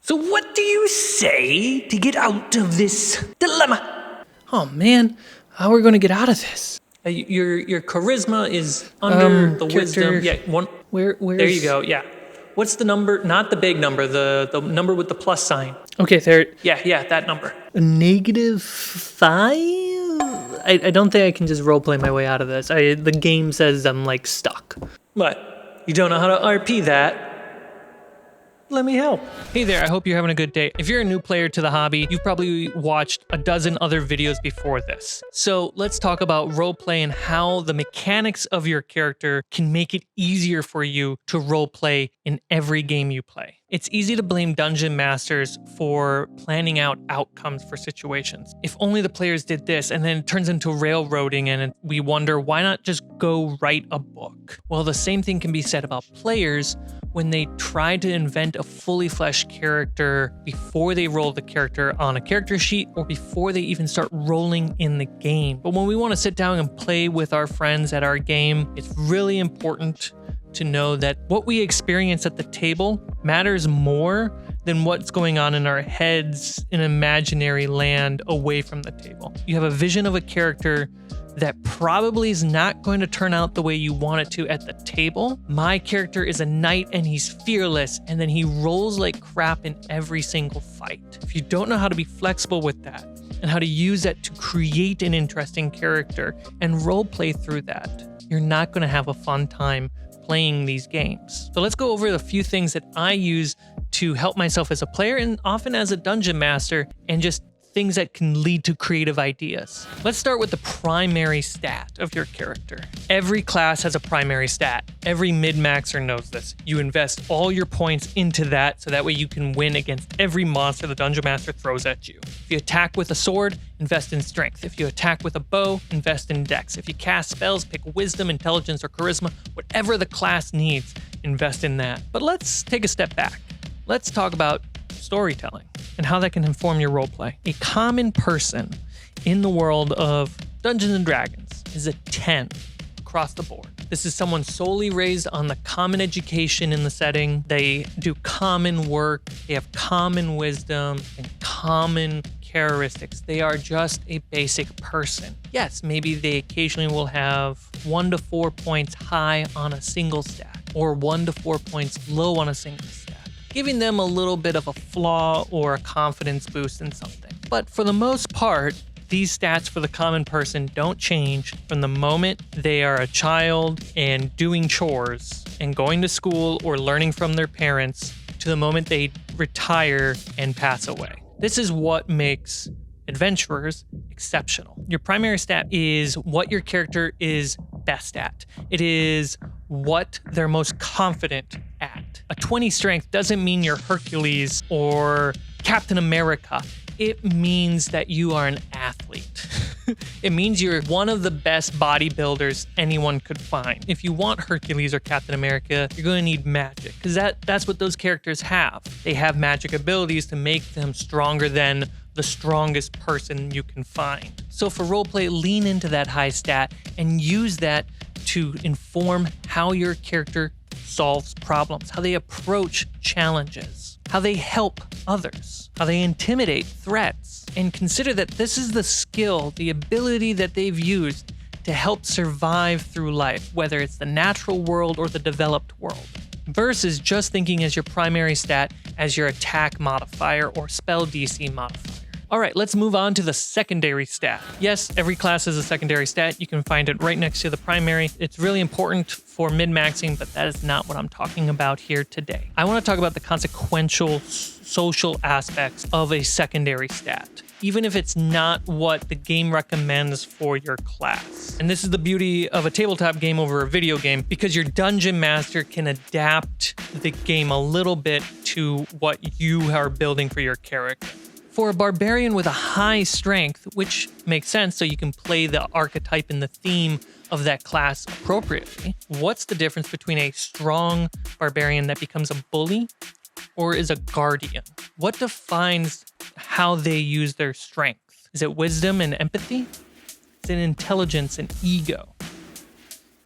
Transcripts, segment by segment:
So what do you say to get out of this dilemma? Oh man, how are we going to get out of this? Your charisma is under the character- wisdom. Yeah, one. Where's... There you go. Yeah. What's the number? Not the big number. The number with the plus sign. Okay, there. Yeah, that number. A -5? I don't think I can just roleplay my way out of this. The game says I'm like stuck. What? You don't know how to RP that? Let me help. Hey there, I hope you're having a good day. If you're a new player to the hobby, you've probably watched a dozen other videos before this. So let's talk about roleplay and how the mechanics of your character can make it easier for you to roleplay in every game you play. It's easy to blame dungeon masters for planning out outcomes for situations. If only the players did this, and then it turns into railroading and we wonder, why not just go write a book? Well, the same thing can be said about players when they try to invent a fully fleshed character before they roll the character on a character sheet or before they even start rolling in the game. But when we want to sit down and play with our friends at our game, it's really important to know that what we experience at the table matters more than what's going on in our heads in imaginary land away from the table. You have a vision of a character that probably is not going to turn out the way you want it to at the table. My character is a knight and he's fearless, and then he rolls like crap in every single fight. If you don't know how to be flexible with that and how to use that to create an interesting character and roleplay through that, you're not going to have a fun time playing these games. So let's go over a few things that I use to help myself as a player and often as a dungeon master, and just things that can lead to creative ideas. Let's start with the primary stat of your character. Every class has a primary stat. Every mid-maxer knows this. You invest all your points into that so that way you can win against every monster the dungeon master throws at you. If you attack with a sword, invest in strength. If you attack with a bow, invest in dex. If you cast spells, pick wisdom, intelligence, or charisma. Whatever the class needs, invest in that. But let's take a step back. Let's talk about storytelling and how that can inform your roleplay. A common person in the world of Dungeons & Dragons is a 10 across the board. This is someone solely raised on the common education in the setting. They do common work, they have common wisdom and common characteristics. They are just a basic person. Yes, maybe they occasionally will have 1 to 4 points high on a single stat or 1 to 4 points low on a single stat, giving them a little bit of a flaw or a confidence boost in something. But for the most part, these stats for the common person don't change from the moment they are a child and doing chores and going to school or learning from their parents to the moment they retire and pass away. This is what makes adventurers exceptional. Your primary stat is what your character is best at. It is what they're most confident at. A 20 strength doesn't mean you're Hercules or Captain America. It means that you are an athlete. It means you're one of the best bodybuilders anyone could find. If you want Hercules or Captain America, you're going to need magic, because that's what those characters have. They have magic abilities to make them stronger than the strongest person you can find. So for roleplay, lean into that high stat and use that to inform how your character solves problems, how they approach challenges, how they help others, how they intimidate threats. And consider that this is the skill, the ability that they've used to help survive through life, whether it's the natural world or the developed world, versus just thinking as your primary stat as your attack modifier or spell DC modifier. All right, let's move on to the secondary stat. Yes, every class has a secondary stat. You can find it right next to the primary. It's really important for min-maxing, but that is not what I'm talking about here today. I want to talk about the consequential social aspects of a secondary stat, even if it's not what the game recommends for your class. And this is the beauty of a tabletop game over a video game, because your dungeon master can adapt the game a little bit to what you are building for your character. For a barbarian with a high strength, which makes sense so you can play the archetype and the theme of that class appropriately, what's the difference between a strong barbarian that becomes a bully or is a guardian? What defines how they use their strength? Is it wisdom and empathy? Is it intelligence and ego?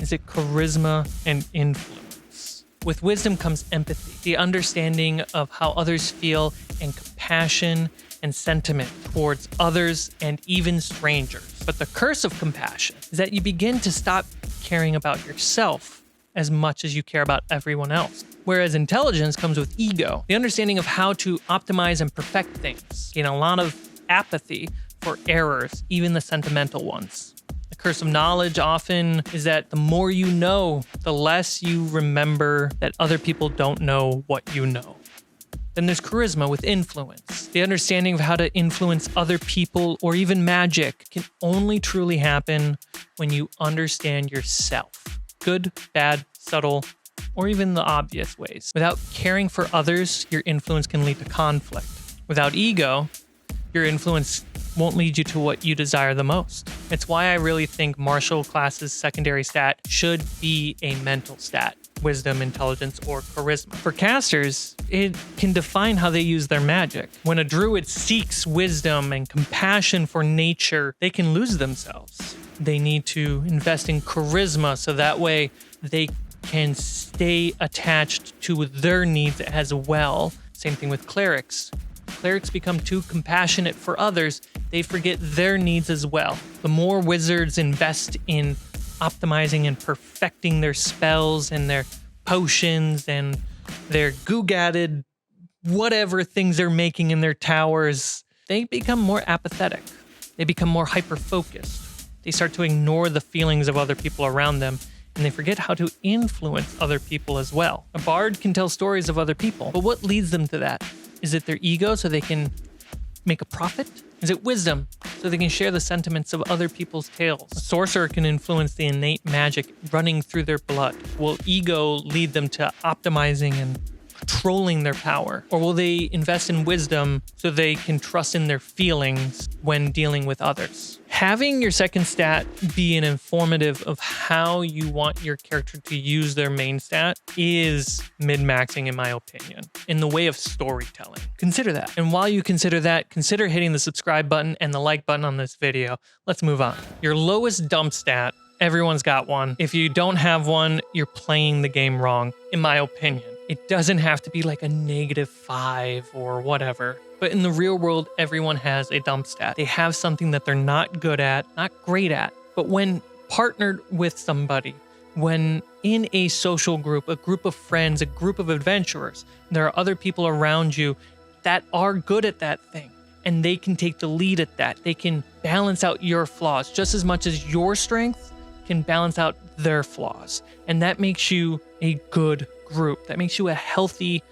Is it charisma and influence? With wisdom comes empathy, the understanding of how others feel, and compassion and sentiment towards others and even strangers. But the curse of compassion is that you begin to stop caring about yourself as much as you care about everyone else. Whereas intelligence comes with ego, the understanding of how to optimize and perfect things. A lot of apathy for errors, even the sentimental ones. The curse of knowledge often is that the more you know, the less you remember that other people don't know what you know. Then there's charisma with influence. The understanding of how to influence other people or even magic can only truly happen when you understand yourself. Good, bad, subtle, or even the obvious ways. Without caring for others, your influence can lead to conflict. Without ego, your influence won't lead you to what you desire the most. It's why I really think martial class's secondary stat should be a mental stat. Wisdom, intelligence, or charisma. For casters, it can define how they use their magic. When a druid seeks wisdom and compassion for nature, they can lose themselves. They need to invest in charisma so that way they can stay attached to their needs as well. Same thing with clerics. Clerics become too compassionate for others, they forget their needs as well. The more wizards invest in optimizing and perfecting their spells and their potions and their goo-gadded whatever things they're making in their towers, they become more apathetic. They become more hyper-focused. They start to ignore the feelings of other people around them, and they forget how to influence other people as well. A bard can tell stories of other people, but what leads them to that? Is it their ego so they can make a profit? Is it wisdom so they can share the sentiments of other people's tales? A sorcerer can influence the innate magic running through their blood. Will ego lead them to optimizing and controlling their power? Or will they invest in wisdom so they can trust in their feelings when dealing with others? Having your second stat be an informative of how you want your character to use their main stat is min-maxing, in my opinion, in the way of storytelling. Consider that. And while you consider that, consider hitting the subscribe button and the like button on this video. Let's move on. Your lowest dump stat, everyone's got one. If you don't have one, you're playing the game wrong, in my opinion. It doesn't have to be like a -5 or whatever. But in the real world, everyone has a dump stat. They have something that they're not good at, not great at. But when partnered with somebody, when in a social group, a group of friends, a group of adventurers, there are other people around you that are good at that thing. And they can take the lead at that. They can balance out your flaws just as much as your strength can balance out their flaws. And that makes you a good group. That makes you a healthy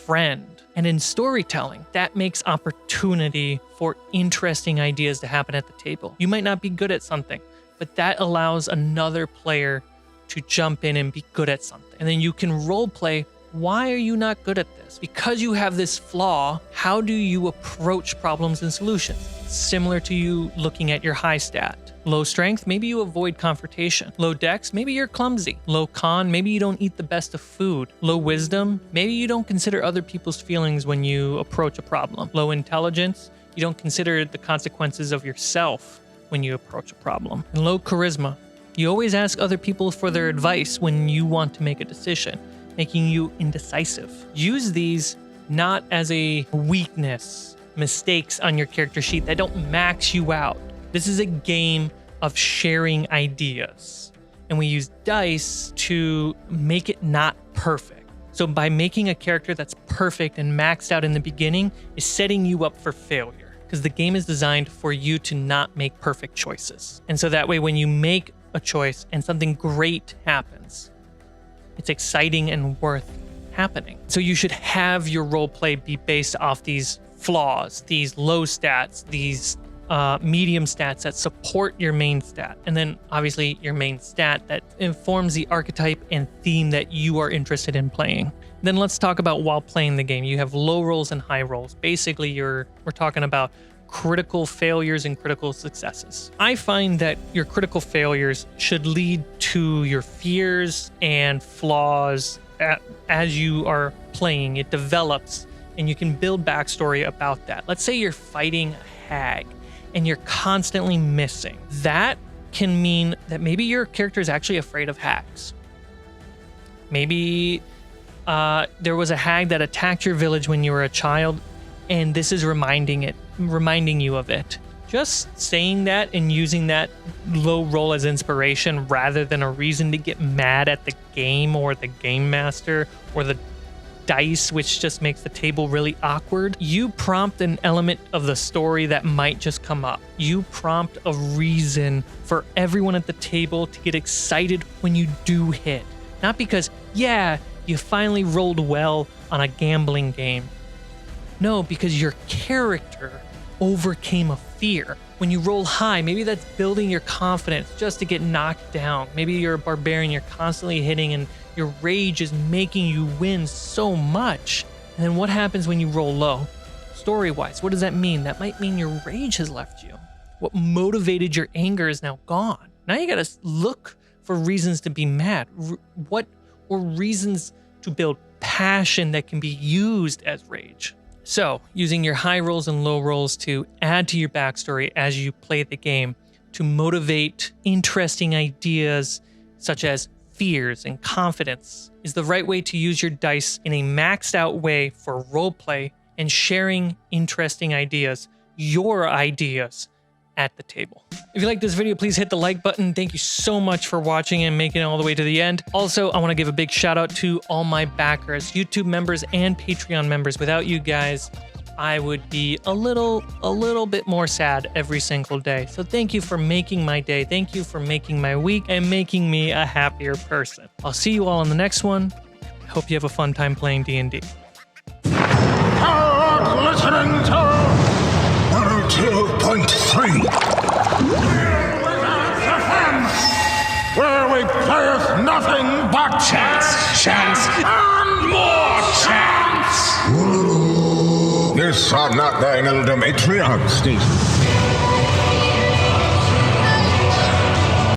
friend. And in storytelling, that makes opportunity for interesting ideas to happen at the table. You might not be good at something, but that allows another player to jump in and be good at something. And then you can role play, why are you not good at this? Because you have this flaw, how do you approach problems and solutions? Similar to you looking at your high stat. Low strength, maybe you avoid confrontation. Low dex, maybe you're clumsy. Low con, maybe you don't eat the best of food. Low wisdom, maybe you don't consider other people's feelings when you approach a problem. Low intelligence, you don't consider the consequences of yourself when you approach a problem. And low charisma, you always ask other people for their advice when you want to make a decision, making you indecisive. Use these not as a weakness, mistakes on your character sheet that don't max you out. This is a game of sharing ideas, and we use dice to make it not perfect. So by making a character that's perfect and maxed out in the beginning is setting you up for failure, because the game is designed for you to not make perfect choices. And so that way, when you make a choice and something great happens, it's exciting and worth happening. So you should have your roleplay be based off these flaws, these low stats, these medium stats that support your main stat, and then obviously your main stat that informs the archetype and theme that you are interested in playing. Then let's talk about while playing the game. You have low rolls and high rolls. Basically, we're talking about critical failures and critical successes. I find that your critical failures should lead to your fears and flaws as you are playing. It develops, and you can build backstory about that. Let's say you're fighting a hag and you're constantly missing. That can mean that maybe your character is actually afraid of hags. Maybe there was a hag that attacked your village when you were a child, and this is reminding you of it. Just saying that and using that low roll as inspiration rather than a reason to get mad at the game or the game master or the dice, which just makes the table really awkward. You prompt an element of the story that might just come up. You prompt a reason for everyone at the table to get excited when you do hit. Not because, yeah, you finally rolled well on a gambling game. No, because your character overcame a fear. When you roll high, maybe that's building your confidence just to get knocked down. Maybe you're a barbarian, you're constantly hitting and your rage is making you win so much. And then what happens when you roll low? Story-wise, what does that mean? That might mean your rage has left you. What motivated your anger is now gone. Now you gotta look for reasons to be mad. Or reasons to build passion that can be used as rage. So, using your high rolls and low rolls to add to your backstory as you play the game to motivate interesting ideas such as fears and confidence is the right way to use your dice in a maxed out way for roleplay and sharing interesting ideas, your ideas, at the table. If you like this video, please hit the like button. Thank you so much for watching and making it all the way to the end. Also, I want to give a big shout out to all my backers, YouTube members and Patreon members. Without you guys, I would be a little bit more sad every single day. So thank you for making my day. Thank you for making my week and making me a happier person. I'll see you all on the next one. I hope you have a fun time playing D&D. Listening to 102.3, where we playeth nothing but chance, and more chance. This are not thine elder matriarch, Steve.